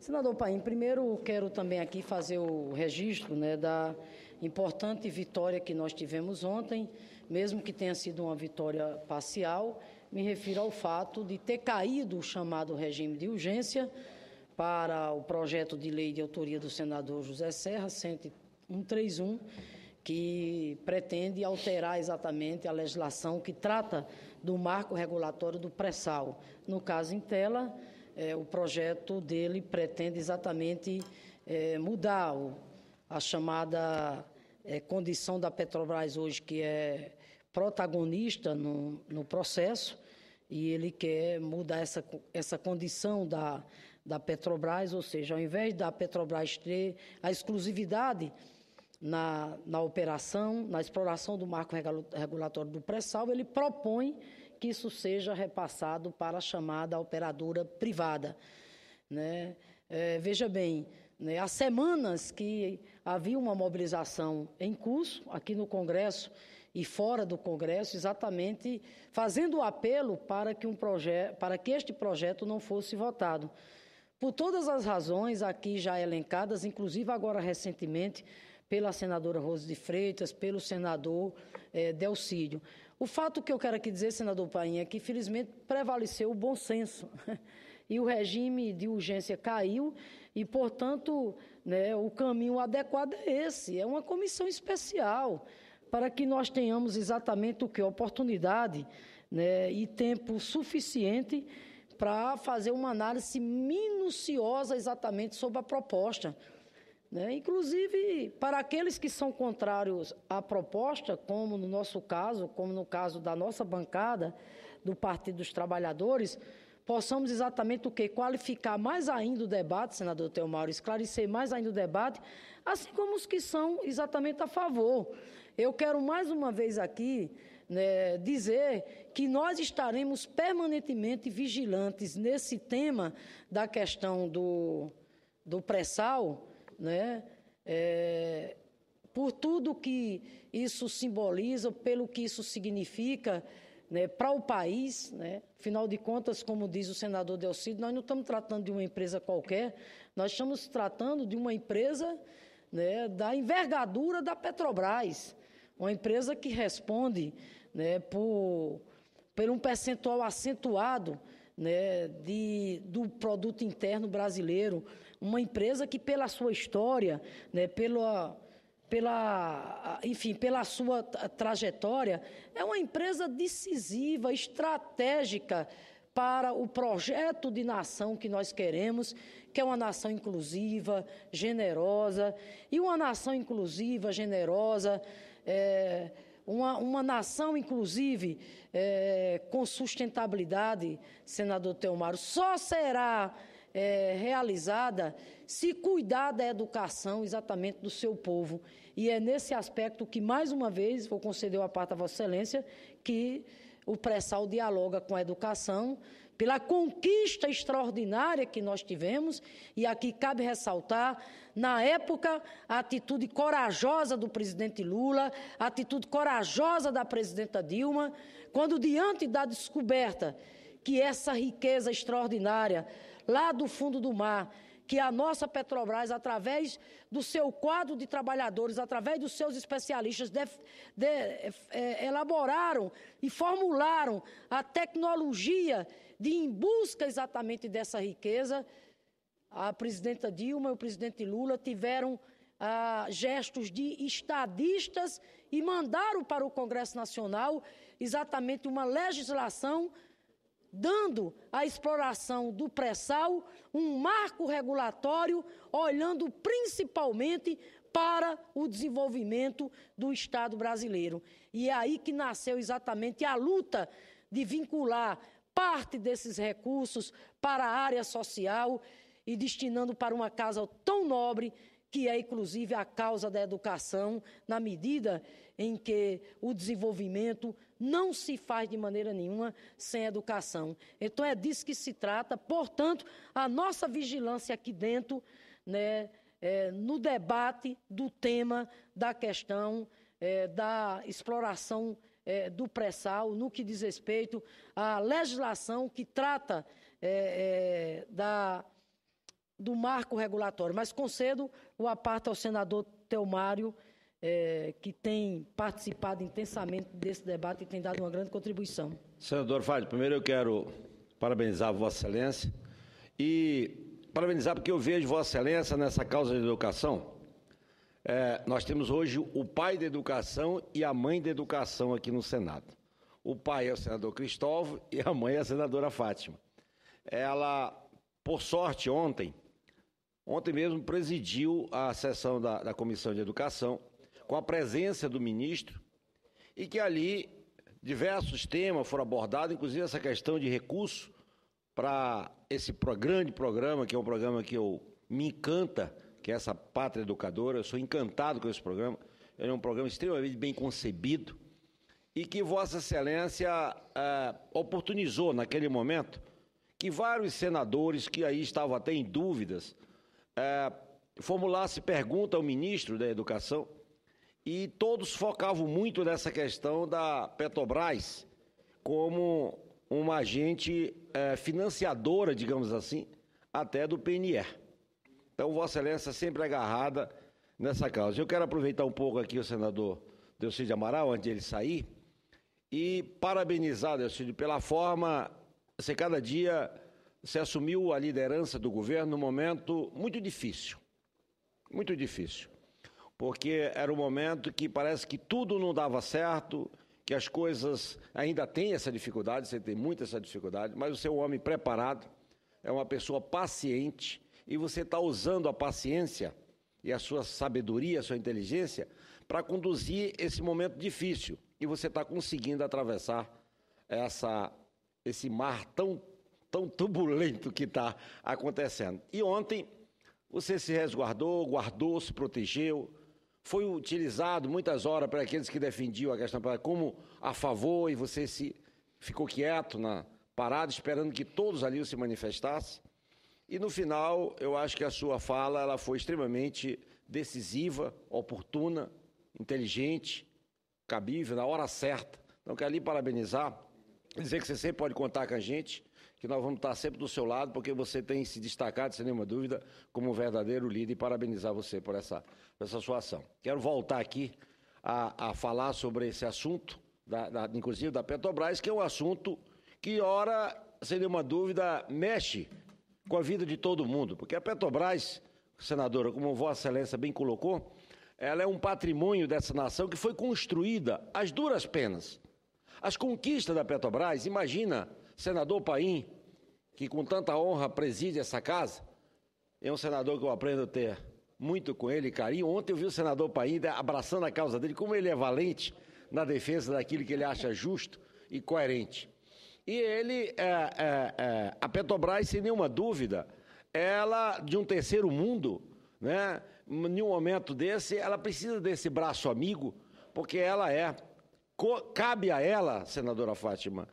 Senador Paim, primeiro quero também aqui fazer o registro, da importante vitória que nós tivemos ontem, mesmo que tenha sido uma vitória parcial. Me refiro ao fato de ter caído o chamado regime de urgência para o projeto de lei de autoria do senador José Serra, 131, que pretende alterar exatamente a legislação que trata do marco regulatório do pré-sal. No caso em tela, o projeto dele pretende exatamente mudar a chamada condição da Petrobras hoje, que é protagonista no processo, e ele quer mudar essa condição da Petrobras, ou seja, ao invés da Petrobras ter a exclusividade na operação, na exploração do marco regulatório do pré-sal, ele propõe que isso seja repassado para a chamada operadora privada. Veja bem, há semanas que havia uma mobilização em curso aqui no Congresso e fora do Congresso, exatamente fazendo o apelo para que este projeto não fosse votado. Por todas as razões aqui já elencadas, inclusive agora recentemente pela senadora Rose de Freitas, pelo senador Delcídio. O fato que eu quero aqui dizer, senador Paim, é que, felizmente, prevaleceu o bom senso e o regime de urgência caiu e, portanto, o caminho adequado é esse, é uma comissão especial para que nós tenhamos exatamente o que? Oportunidade e tempo suficiente para fazer uma análise minuciosa exatamente sobre a proposta. Inclusive, para aqueles que são contrários à proposta, como no nosso caso, como no caso da nossa bancada, do Partido dos Trabalhadores, possamos exatamente o quê? Qualificar mais ainda o debate, senador Theomauro, esclarecer mais ainda o debate, assim como os que são exatamente a favor. Eu quero mais uma vez aqui dizer que nós estaremos permanentemente vigilantes nesse tema da questão do pré-sal, por tudo que isso simboliza, pelo que isso significa para o país. Afinal de contas, como diz o senador Delcídio, nós não estamos tratando de uma empresa qualquer, nós estamos tratando de uma empresa da envergadura da Petrobras, uma empresa que responde por um percentual acentuado do produto interno brasileiro, uma empresa que, pela sua história, pela sua trajetória, é uma empresa decisiva, estratégica para o projeto de nação que nós queremos, que é uma nação inclusiva, generosa, e uma nação inclusiva, generosa, uma nação, inclusive, com sustentabilidade, senador Theomauro, só será realizada se cuidar da educação exatamente do seu povo. E é nesse aspecto que, mais uma vez, vou conceder a parte a Vossa Excelência, que o pré-sal dialoga com a educação, pela conquista extraordinária que nós tivemos, e aqui cabe ressaltar, na época, a atitude corajosa do presidente Lula, a atitude corajosa da presidenta Dilma, quando, diante da descoberta que essa riqueza extraordinária, lá do fundo do mar, que a nossa Petrobras, através do seu quadro de trabalhadores, através dos seus especialistas, elaboraram e formularam a tecnologia em busca exatamente dessa riqueza, a presidenta Dilma e o presidente Lula tiveram gestos de estadistas e mandaram para o Congresso Nacional exatamente uma legislação dando à exploração do pré-sal um marco regulatório, olhando principalmente para o desenvolvimento do Estado brasileiro. E é aí que nasceu exatamente a luta de vincular parte desses recursos para a área social e destinando para uma causa tão nobre, que é, inclusive, a causa da educação, na medida em que o desenvolvimento não se faz de maneira nenhuma sem educação. Então, é disso que se trata. Portanto, a nossa vigilância aqui dentro, no debate do tema da questão da exploração do pré-sal, no que diz respeito à legislação que trata do marco regulatório. Mas concedo a parte ao senador Telmário, que tem participado intensamente desse debate e tem dado uma grande contribuição. Senador Fábio, primeiro eu quero parabenizar Vossa Excelência e parabenizar porque eu vejo Vossa Excelência nessa causa de educação. Nós temos hoje o pai da educação e a mãe da educação aqui no Senado. O pai é o senador Cristóvão e a mãe é a senadora Fátima. Ela, por sorte, ontem mesmo presidiu a sessão da Comissão de Educação, com a presença do ministro, e que ali diversos temas foram abordados, inclusive essa questão de recurso para esse grande programa, que é um programa que me encanta, que é essa Pátria Educadora. Eu sou encantado com esse programa. Ele é um programa extremamente bem concebido e que Vossa Excelência oportunizou naquele momento que vários senadores que aí estavam até em dúvidas formulassem pergunta ao ministro da Educação, e todos focavam muito nessa questão da Petrobras como uma agente financiadora, digamos assim, até do PNR. Então, Vossa Excelência sempre agarrada nessa causa. Eu quero aproveitar um pouco aqui o senador Delcídio Amaral, antes de ele sair, e parabenizar, Delcídio, pela forma, você cada dia se assumiu a liderança do governo num momento muito difícil, porque era um momento que parece que tudo não dava certo, que as coisas ainda têm essa dificuldade, você tem muita essa dificuldade, mas você é um homem preparado, é uma pessoa paciente, e você está usando a paciência e a sua sabedoria, a sua inteligência, para conduzir esse momento difícil, e você está conseguindo atravessar esse mar tão turbulento que está acontecendo. E ontem você se resguardou, guardou, se protegeu, foi utilizado muitas horas para aqueles que defendiam a questão como a favor, e você ficou quieto na parada, esperando que todos ali se manifestassem. E no final, eu acho que a sua fala ela foi extremamente decisiva, oportuna, inteligente, cabível, na hora certa. Então, quero ali parabenizar, dizer que você sempre pode contar com a gente, que nós vamos estar sempre do seu lado, porque você tem se destacado, sem nenhuma dúvida, como um verdadeiro líder, e parabenizar você por essa sua ação. Quero voltar aqui a falar sobre esse assunto, inclusive da Petrobras, que é um assunto que, ora, sem nenhuma dúvida, mexe com a vida de todo mundo, porque a Petrobras, senadora, como Vossa Excelência bem colocou, ela é um patrimônio dessa nação que foi construída às duras penas. As conquistas da Petrobras, imagina, senador Paim, que com tanta honra preside essa casa, é um senador que eu aprendo a ter muito com ele, carinho. Ontem eu vi o senador Paim abraçando a causa dele, como ele é valente na defesa daquilo que ele acha justo e coerente. E ele, a Petrobras, sem nenhuma dúvida, ela, de um terceiro mundo, né, em um momento desse, ela precisa desse braço amigo, porque ela cabe a ela, senadora Fátima,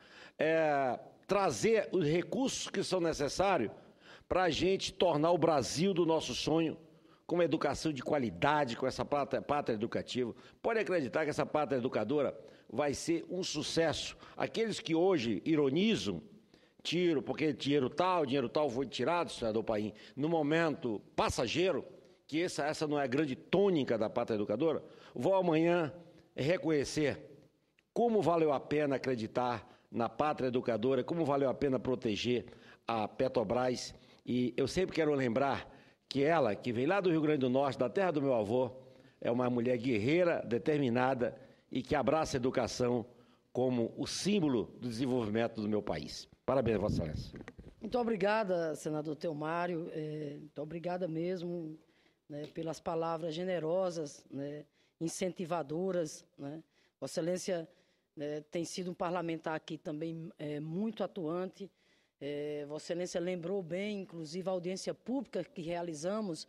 trazer os recursos que são necessários para a gente tornar o Brasil do nosso sonho, com uma educação de qualidade, com essa pátria educativa. Pode acreditar que essa pátria educadora vai ser um sucesso. Aqueles que hoje ironizam, porque dinheiro tal foi tirado, senador Paim, no momento passageiro, que essa não é a grande tônica da pátria educadora, vou amanhã reconhecer como valeu a pena acreditar na pátria educadora, como valeu a pena proteger a Petrobras. E eu sempre quero lembrar que ela, que vem lá do Rio Grande do Norte, da terra do meu avô, é uma mulher guerreira, determinada e que abraça a educação como o símbolo do desenvolvimento do meu país. Parabéns, Vossa Excelência. Muito obrigada, senador Telmário. Muito obrigada mesmo, né, pelas palavras generosas, né, incentivadoras, né. Vossa Excelência tem sido um parlamentar aqui também muito atuante. Vossa Excelência lembrou bem, inclusive, a audiência pública que realizamos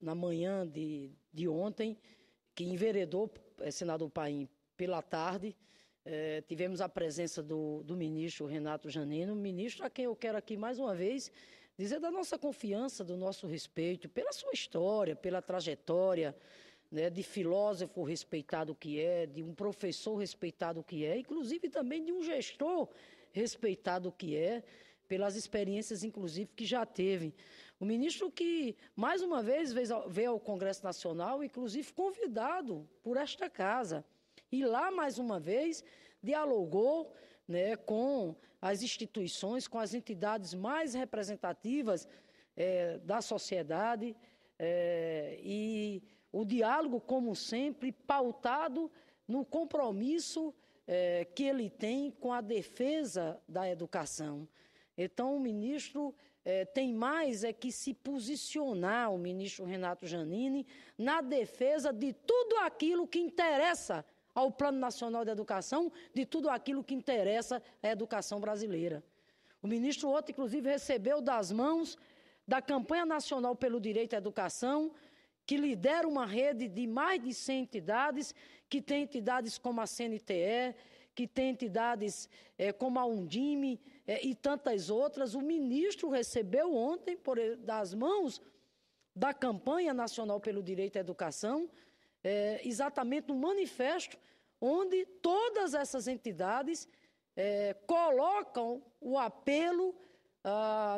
na manhã de ontem, que enveredou, senador Paim, pela tarde. Tivemos a presença do ministro Renato Janino, ministro a quem eu quero aqui mais uma vez dizer da nossa confiança, do nosso respeito, pela sua história, pela trajetória, né, de filósofo respeitado que de um professor respeitado que inclusive também de um gestor respeitado que pelas experiências, inclusive, que já teve. O ministro que, mais uma vez, veio ao Congresso Nacional, inclusive convidado por esta casa. E lá, mais uma vez, dialogou, né, com as instituições, com as entidades mais representativas da sociedade, e o diálogo, como sempre, pautado no compromisso que ele tem com a defesa da educação. Então, o ministro tem mais que se posicionar, o ministro Renato Janini, na defesa de tudo aquilo que interessa ao Plano Nacional de Educação, de tudo aquilo que interessa à educação brasileira. O ministro ontem, inclusive, recebeu das mãos da Campanha Nacional pelo Direito à Educação, que lidera uma rede de mais de 100 entidades, que tem entidades como a CNTE, que tem entidades como a Undime e tantas outras. O ministro recebeu ontem, das mãos da Campanha Nacional pelo Direito à Educação, exatamente um manifesto onde todas essas entidades colocam o apelo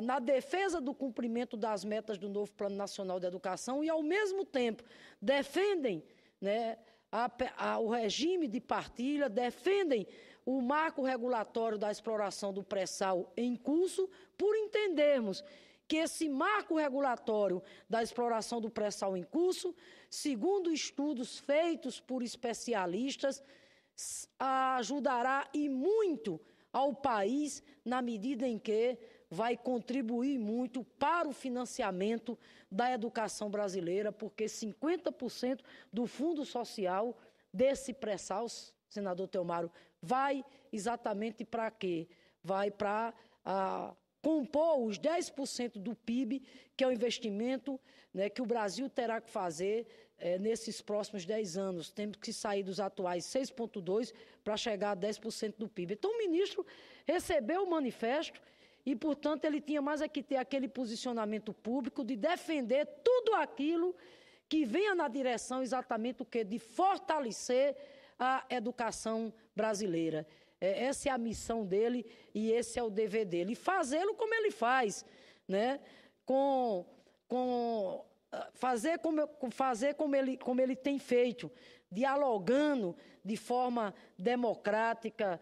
na defesa do cumprimento das metas do novo Plano Nacional de Educação e, ao mesmo tempo, defendem, né, o regime de partilha, defendem o marco regulatório da exploração do pré-sal em curso, por entendermos que esse marco regulatório da exploração do pré-sal em curso, segundo estudos feitos por especialistas, ajudará e muito ao país na medida em que vai contribuir muito para o financiamento da educação brasileira, porque 50% do fundo social desse pré-sal, senador Telmário, vai exatamente para quê? Vai para compor os 10% do PIB, que é o investimento, né, que o Brasil terá que fazer nesses próximos 10 anos. Temos que sair dos atuais 6,2% para chegar a 10% do PIB. Então, o ministro recebeu o manifesto e, portanto, ele tinha mais que ter aquele posicionamento público de defender tudo aquilo que venha na direção exatamente o quê? De fortalecer a educação brasileira. Essa é a missão dele e esse é o dever dele. E fazê-lo como ele faz, né? Fazer como ele tem feito, dialogando de forma democrática,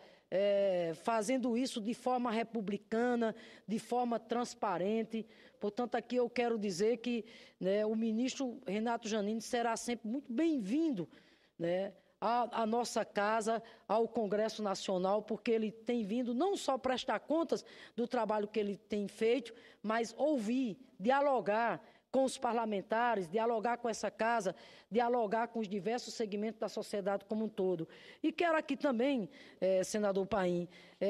fazendo isso de forma republicana, de forma transparente. Portanto, aqui eu quero dizer que, né, o ministro Renato Janini será sempre muito bem-vindo, né, à nossa casa, ao Congresso Nacional, porque ele tem vindo não só prestar contas do trabalho que ele tem feito, mas ouvir, dialogar com os parlamentares, dialogar com essa casa, dialogar com os diversos segmentos da sociedade como um todo. E quero aqui também, senador Paim,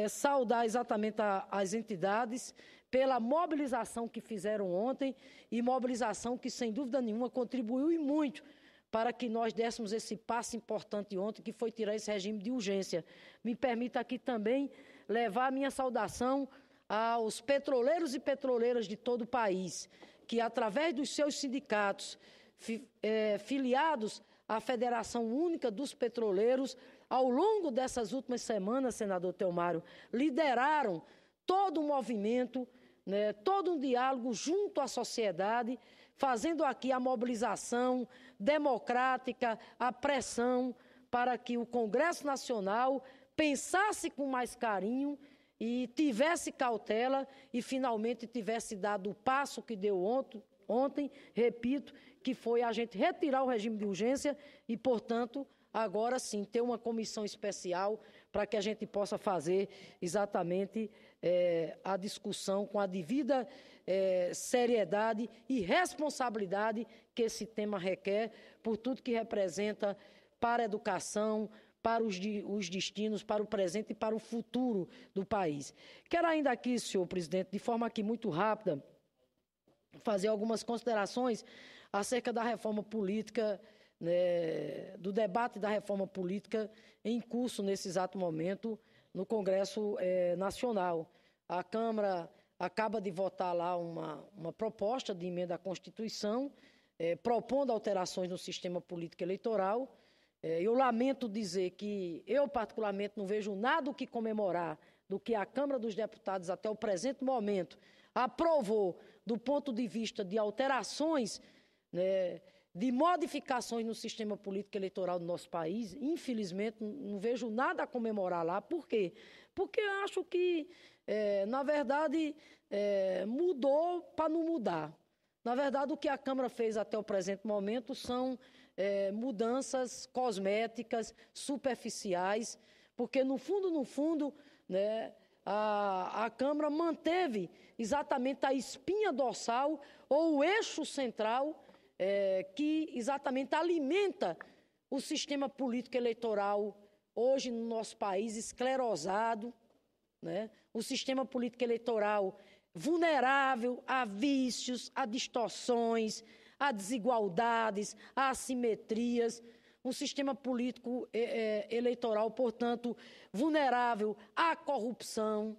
saudar exatamente as entidades pela mobilização que fizeram ontem, e mobilização que, sem dúvida nenhuma, contribuiu e muito para que nós dessemos esse passo importante ontem, que foi tirar esse regime de urgência. Me permita aqui também levar a minha saudação aos petroleiros e petroleiras de todo o país, que, através dos seus sindicatos, filiados à Federação Única dos Petroleiros, ao longo dessas últimas semanas, senador Telmário, lideraram todo um movimento, né, todo um diálogo junto à sociedade, fazendo aqui a mobilização democrática, a pressão para que o Congresso Nacional pensasse com mais carinho e tivesse cautela e finalmente tivesse dado o passo que deu ontem, repito, que foi a gente retirar o regime de urgência e, portanto, agora sim ter uma comissão especial para que a gente possa fazer exatamente a discussão com a devida seriedade e responsabilidade que esse tema requer, por tudo que representa para a educação, para os destinos, para o presente e para o futuro do país. Quero ainda aqui, senhor presidente, de forma aqui muito rápida, fazer algumas considerações acerca da reforma política, né, do debate da reforma política em curso nesse exato momento no Congresso Nacional. A Câmara acaba de votar lá uma proposta de emenda à Constituição, propondo alterações no sistema político eleitoral. Eu lamento dizer que eu, particularmente, não vejo nada o que comemorar do que a Câmara dos Deputados, até o presente momento, aprovou do ponto de vista de alterações, né, de modificações no sistema político eleitoral do nosso país, infelizmente, não vejo nada a comemorar lá. Por quê? Porque eu acho que, na verdade, mudou para não mudar. Na verdade, o que a Câmara fez até o presente momento são mudanças cosméticas, superficiais, porque, no fundo, né, a Câmara manteve exatamente a espinha dorsal ou o eixo central que exatamente alimenta o sistema político eleitoral hoje no nosso país esclerosado, né? O sistema político eleitoral vulnerável a vícios, a distorções, a desigualdades, a assimetrias, um sistema político eleitoral, portanto, vulnerável à corrupção.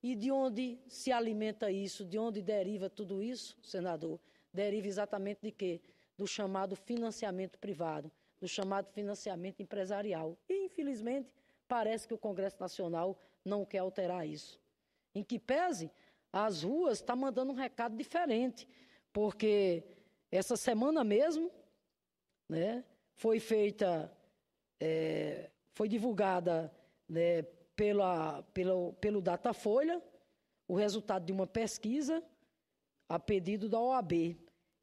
E de onde se alimenta isso? De onde deriva tudo isso, senador? Deriva exatamente de quê? Do chamado financiamento privado, do chamado financiamento empresarial. E, infelizmente, parece que o Congresso Nacional não quer alterar isso. Em que pese, as ruas estão mandando um recado diferente, porque essa semana mesmo, né, foi divulgada, né, pelo Datafolha o resultado de uma pesquisa a pedido da OAB.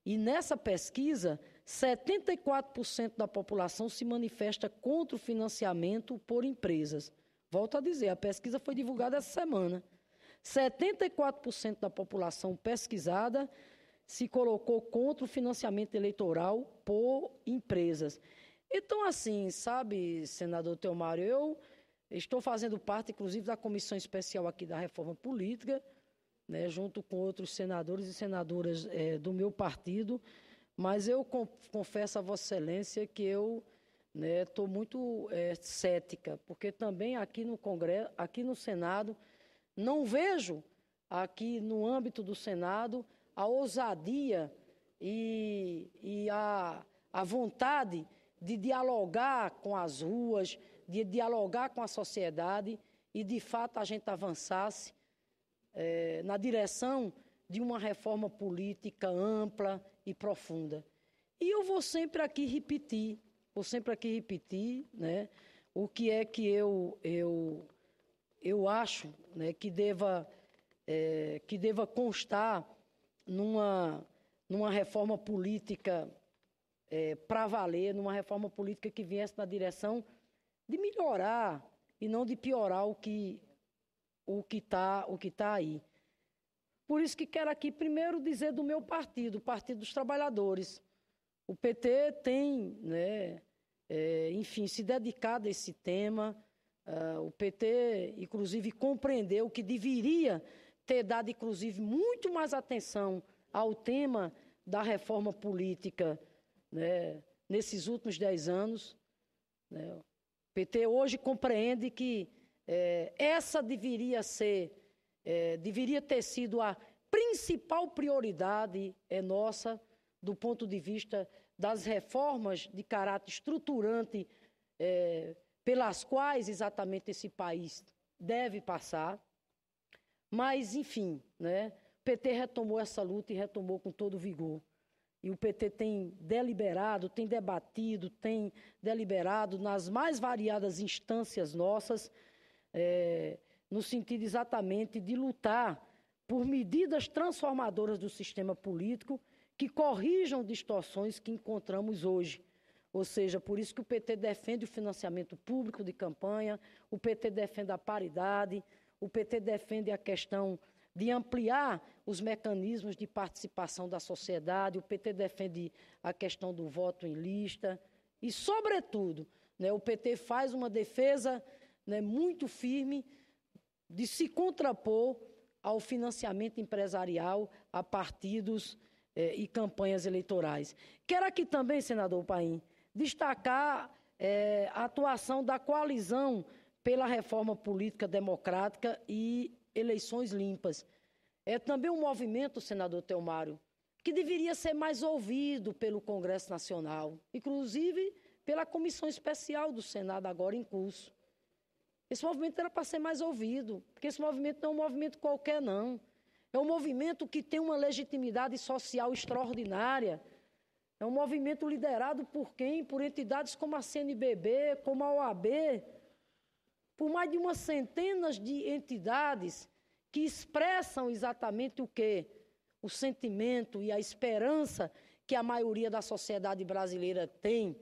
E nessa pesquisa, 74% da população se manifesta contra o financiamento por empresas. Volto a dizer, a pesquisa foi divulgada essa semana. 74% da população pesquisada se colocou contra o financiamento eleitoral por empresas. Então, assim, sabe, senador Theomário, eu estou fazendo parte, inclusive, da comissão especial aqui da Reforma Política, né, junto com outros senadores e senadoras do meu partido, mas eu confesso a Vossa Excelência que eu estou muito cética, porque também aqui no Congresso, aqui no Senado, não vejo aqui no âmbito do Senado a ousadia e a vontade de dialogar com as ruas, de dialogar com a sociedade e, de fato, a gente avançasse na direção de uma reforma política ampla e profunda. E eu vou sempre aqui repetir, né, o que é que eu acho, né, que deva constar numa reforma política para valer, numa reforma política que viesse na direção de melhorar e não de piorar o que tá aí. Por isso que quero aqui primeiro dizer do meu partido, o Partido dos Trabalhadores. O PT tem, né, enfim, se dedicado a esse tema. O PT, inclusive, compreendeu que deveria ter dado, inclusive, muito mais atenção ao tema da reforma política, né, nesses últimos 10 anos. Né. O PT hoje compreende que essa deveria ter sido a principal prioridade nossa do ponto de vista das reformas de caráter estruturante pelas quais exatamente esse país deve passar. Mas, enfim, né, o PT retomou essa luta e retomou com todo vigor. E o PT tem deliberado, tem debatido, tem deliberado nas mais variadas instâncias nossas, no sentido exatamente de lutar por medidas transformadoras do sistema político que corrijam distorções que encontramos hoje. Ou seja, por isso que o PT defende o financiamento público de campanha, o PT defende a paridade, o PT defende a questão de ampliar os mecanismos de participação da sociedade, o PT defende a questão do voto em lista e, sobretudo, né, o PT faz uma defesa, né, muito firme de se contrapor ao financiamento empresarial a partidos e campanhas eleitorais. Quero aqui também, senador Paim, destacar a atuação da coalizão pela reforma política democrática e eleições limpas. É também um movimento, senador Theomário, que deveria ser mais ouvido pelo Congresso Nacional, inclusive pela Comissão Especial do Senado agora em curso. Esse movimento era para ser mais ouvido, porque esse movimento não é um movimento qualquer, não. É um movimento que tem uma legitimidade social extraordinária. É um movimento liderado por quem? Por entidades como a CNBB, como a OAB, por mais de umas centenas de entidades que expressam exatamente o quê? O sentimento e a esperança que a maioria da sociedade brasileira tem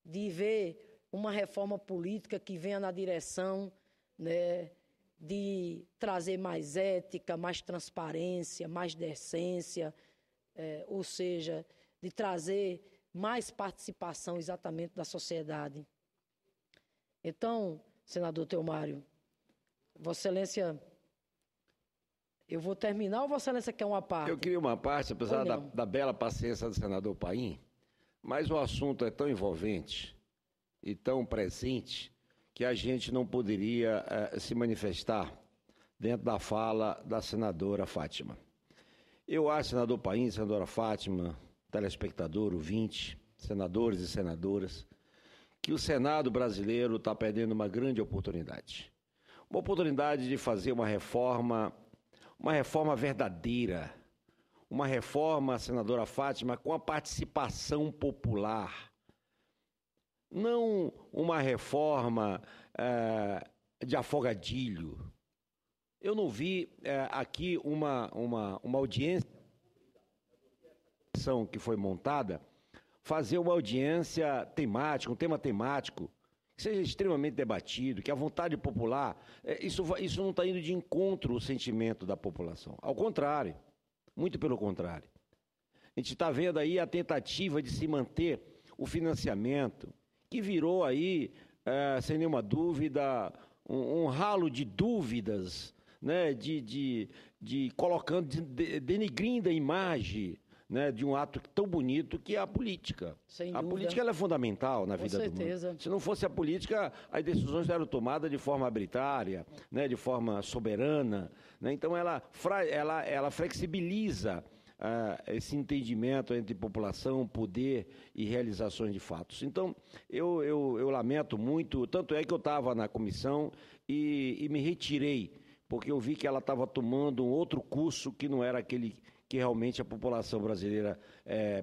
de ver uma reforma política que venha na direção, né, de trazer mais ética, mais transparência, mais decência, ou seja, de trazer mais participação exatamente da sociedade. Então, senador Theomário, Vossa Excelência, eu vou terminar ou Vossa Excelência quer uma parte? Eu queria uma parte, apesar da bela paciência do senador Paim, mas o assunto é tão envolvente e tão presente que a gente não poderia se manifestar dentro da fala da senadora Fátima. Eu acho, senador Paim, senadora Fátima, telespectador, ouvinte, senadores e senadoras, que o Senado brasileiro está perdendo uma grande oportunidade. Uma oportunidade de fazer uma reforma verdadeira, uma reforma, senadora Fátima, com a participação popular. Não uma reforma de afogadilho. Eu não vi aqui uma audiência que foi montada, fazer uma audiência temática, um tema temático, que seja extremamente debatido, que a vontade popular, isso não está indo de encontro ao sentimento da população. Ao contrário, muito pelo contrário. A gente está vendo aí a tentativa de se manter o financiamento, que virou aí, sem nenhuma dúvida, um ralo de dúvidas, né, denigrindo a imagem, né, de um ato tão bonito que é a política. Sem a dúvida. Política ela é fundamental na vida do mundo. Se não fosse a política, as decisões eram tomadas de forma arbitrária, né, de forma soberana, né? Então ela flexibiliza esse entendimento entre população, poder e realizações de fatos. Então, eu lamento muito, tanto é que eu estava na comissão e me retirei, porque eu vi que ela estava tomando um outro curso que não era aquele que realmente a população brasileira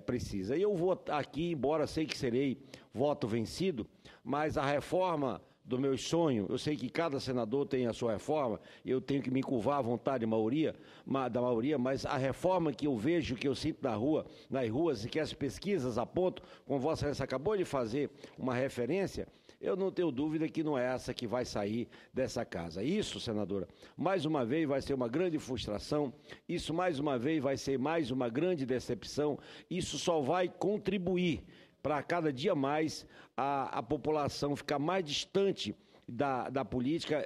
precisa. E eu vou aqui, embora sei que serei voto vencido, mas a reforma do meu sonho, eu sei que cada senador tem a sua reforma, eu tenho que me curvar à vontade da maioria, mas a reforma que eu vejo, que eu sinto nas ruas, e que as pesquisas apontam, como Vossa Excelência acabou de fazer uma referência, eu não tenho dúvida que não é essa que vai sair dessa casa. Isso, senadora, mais uma vez vai ser uma grande frustração, isso mais uma vez vai ser mais uma grande decepção, isso só vai contribuir para cada dia mais a população ficar mais distante da política,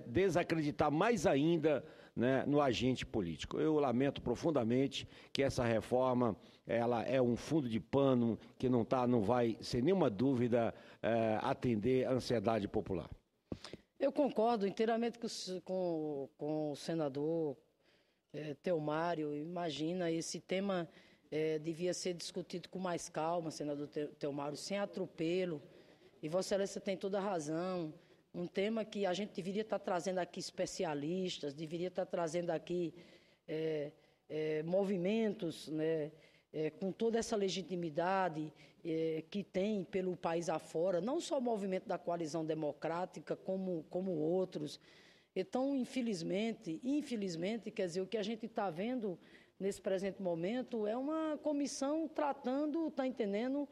desacreditar mais ainda, né, no agente político. Eu lamento profundamente que essa reforma ela é um fundo de pano que não vai, sem nenhuma dúvida, atender a ansiedade popular. Eu concordo inteiramente com o senador Theomário. Imagina, esse tema devia ser discutido com mais calma, senador Theomário, sem atropelo. E Vossa Excelência tem toda a razão. Um tema que a gente deveria estar trazendo aqui especialistas, deveria estar trazendo aqui movimentos, né, com toda essa legitimidade que tem pelo país afora, não só o movimento da coalizão democrática, como outros. Então, infelizmente, quer dizer, o que a gente está vendo nesse presente momento é uma comissão tratando, está entendendo,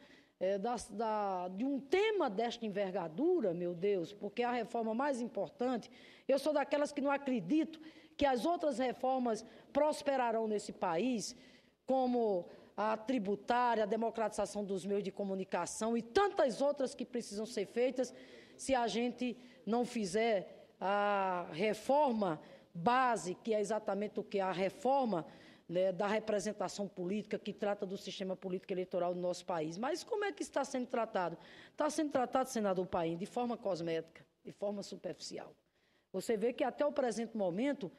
de um tema desta envergadura, meu Deus, porque é a reforma mais importante. Eu sou daquelas que não acredito que as outras reformas prosperarão nesse país, como a tributária, a democratização dos meios de comunicação e tantas outras que precisam ser feitas, se a gente não fizer a reforma base, que é exatamente o que é a reforma, né, da representação política, que trata do sistema político eleitoral do nosso país. Mas como é que está sendo tratado? Está sendo tratado, senador Paim, de forma cosmética, de forma superficial. Você vê que até o presente momento,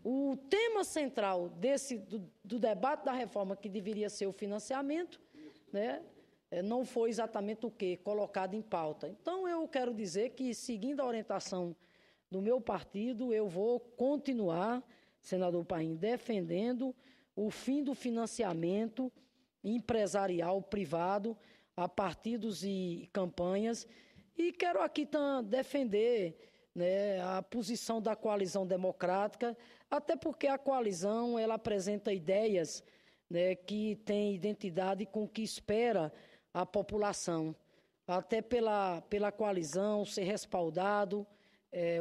o tema central do debate da reforma, que deveria ser o financiamento, né, não foi exatamente o que colocado em pauta. Então, eu quero dizer que, seguindo a orientação do meu partido, eu vou continuar, senador Paim, defendendo o fim do financiamento empresarial privado a partidos e campanhas. E quero aqui defender, né, a posição da coalizão democrática, até porque a coalizão ela apresenta ideias, né, que têm identidade com o que espera a população. Até pela coalizão ser respaldado,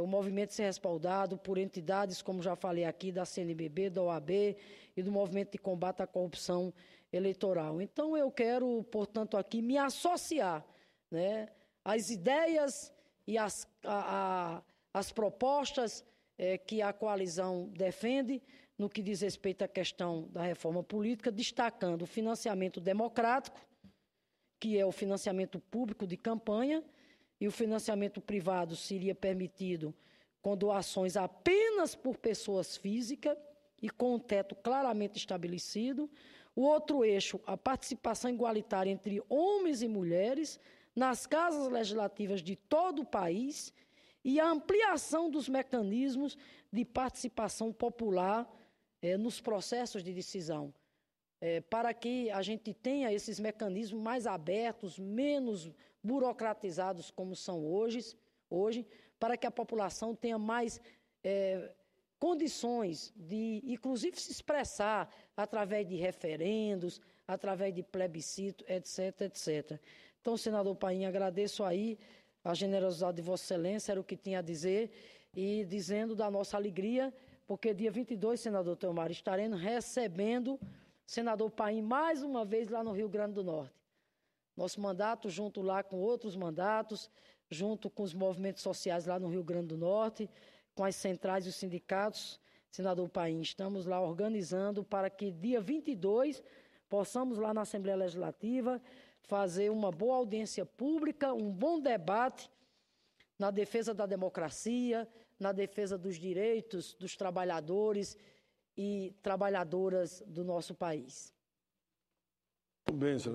o movimento ser respaldado por entidades, como já falei aqui, da CNBB, da OAB e do Movimento de Combate à Corrupção Eleitoral. Então, eu quero, portanto, aqui me associar, né, às ideias e às propostas que a coalizão defende no que diz respeito à questão da reforma política, destacando o financiamento democrático, que é o financiamento público de campanha, e o financiamento privado seria permitido com doações apenas por pessoas físicas e com um teto claramente estabelecido. O outro eixo, a participação igualitária entre homens e mulheres nas casas legislativas de todo o país e a ampliação dos mecanismos de participação popular nos processos de decisão, para que a gente tenha esses mecanismos mais abertos, menos burocratizados como são hoje, para que a população tenha mais condições de, inclusive, se expressar através de referendos, através de plebiscito, etc, etc. Então, senador Paim, agradeço aí a generosidade de Vossa Excelência, era o que tinha a dizer, e dizendo da nossa alegria, porque dia 22, senador Teomar, estaremos recebendo senador Paim mais uma vez lá no Rio Grande do Norte. Nosso mandato, junto lá com outros mandatos, junto com os movimentos sociais lá no Rio Grande do Norte, com as centrais e os sindicatos, senador Paim, estamos lá organizando para que dia 22 possamos lá na Assembleia Legislativa fazer uma boa audiência pública, um bom debate na defesa da democracia, na defesa dos direitos dos trabalhadores e trabalhadoras do nosso país. Muito bem, senhor.